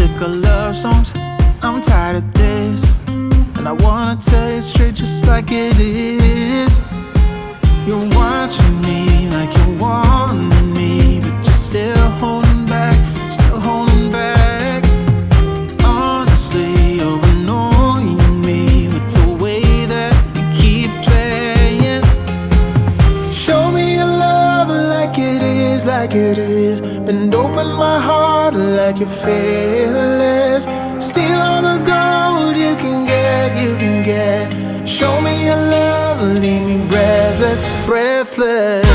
sick of love songs, I'm tired of this, and I wanna tell you straight just like it is. You're watching me like you're wanting me, but you're still holding back, still holding back. Honestly, you're annoying me with the way that you keep playing. Show me your love like it is, like it is. Bend open my heart like you're fearless. Steal all the gold you can get, you can get. Show me your love, leave me breathless, breathless.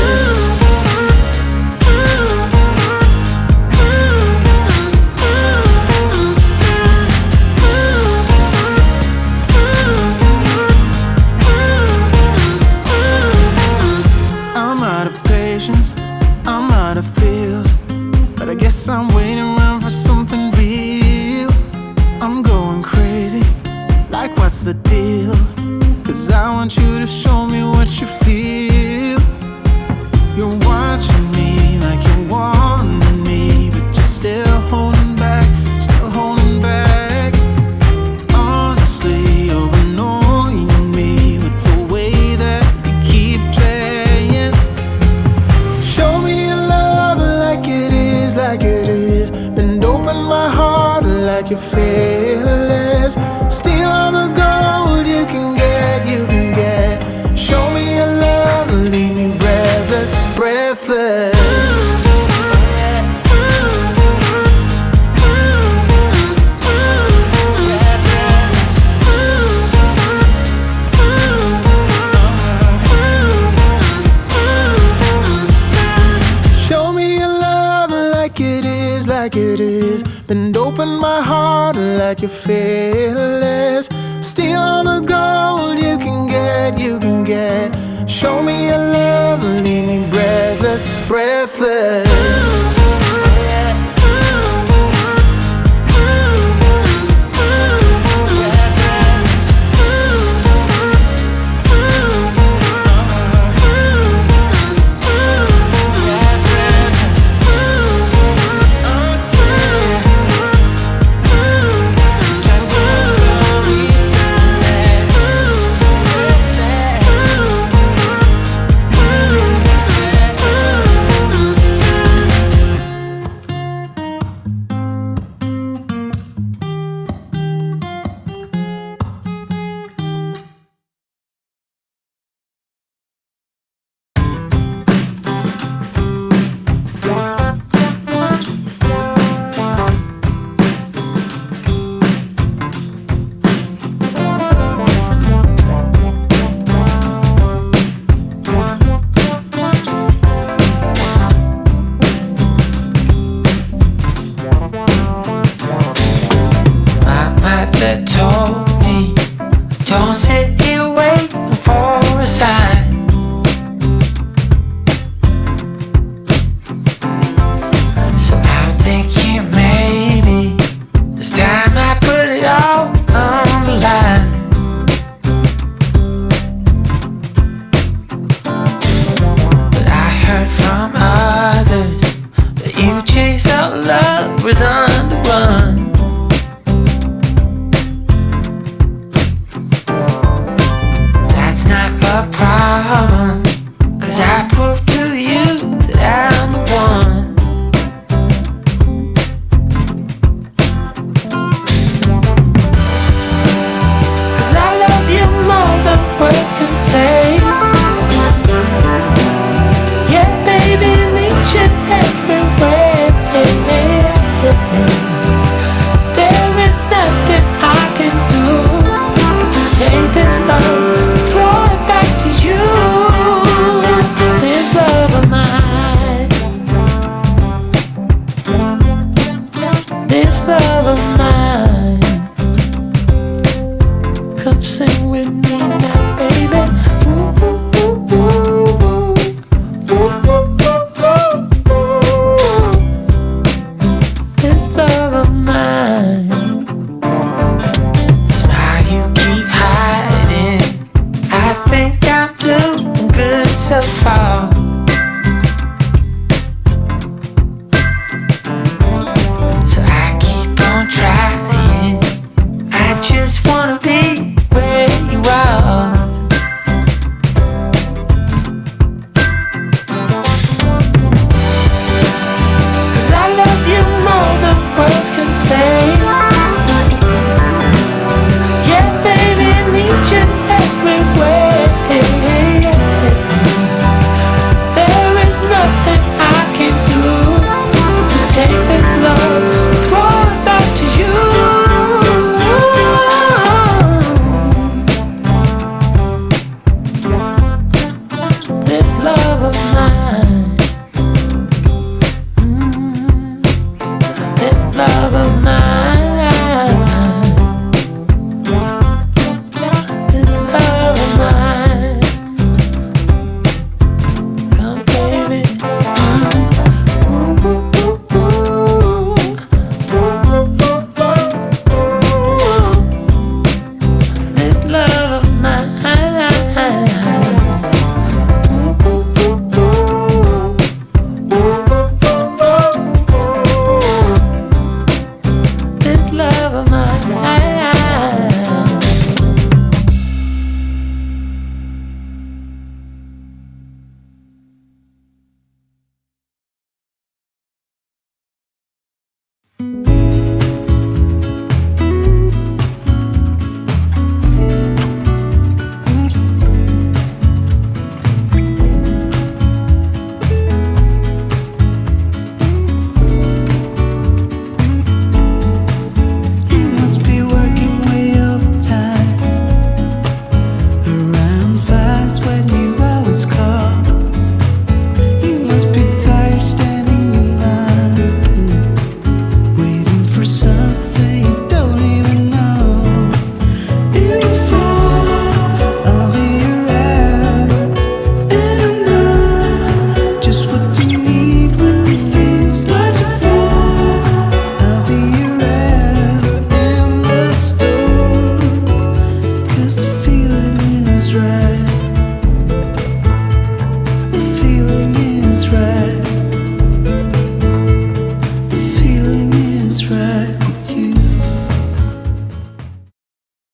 I'm out of patience, I'm out of feels, but I guess I'm waiting around for something real. I'm going crazy, like what's the deal? 'Cause I want you to show me what you feel. You're watching me like you're wanting me, but you're still holding back, still holding back. Honestly, you're annoying me with the way that you keep playing. Show me your love like it is, like it is. Bend open my heart like you're fearless. Steal all the gold you can get, you can get. Show me your love, leave me breathless, breathless. Show me your love like it is, like it is. Bend open my heart like you're fearless. Steal all the gold you can get, you can get. Show me your love, leave me breathless, breathless. Don't sit here waiting for a sign. So I'm thinking maybe this time I put it all on the line. But I heard from others that you chase out love was on the run. A problem, 'cause I proved to you that I'm the one. 'Cause I love you more than words can say. Yeah, baby, in each and every way. There is nothing I can do but to take this love, draw it back to you. This love of mine, this love of mine. Come sing with me now, baby. Ooh, ooh, ooh, ooh, ooh, ooh, ooh, ooh. This love of mine. The smile you keep hiding, I think I'm doing good so far. So I keep on trying. love of mine.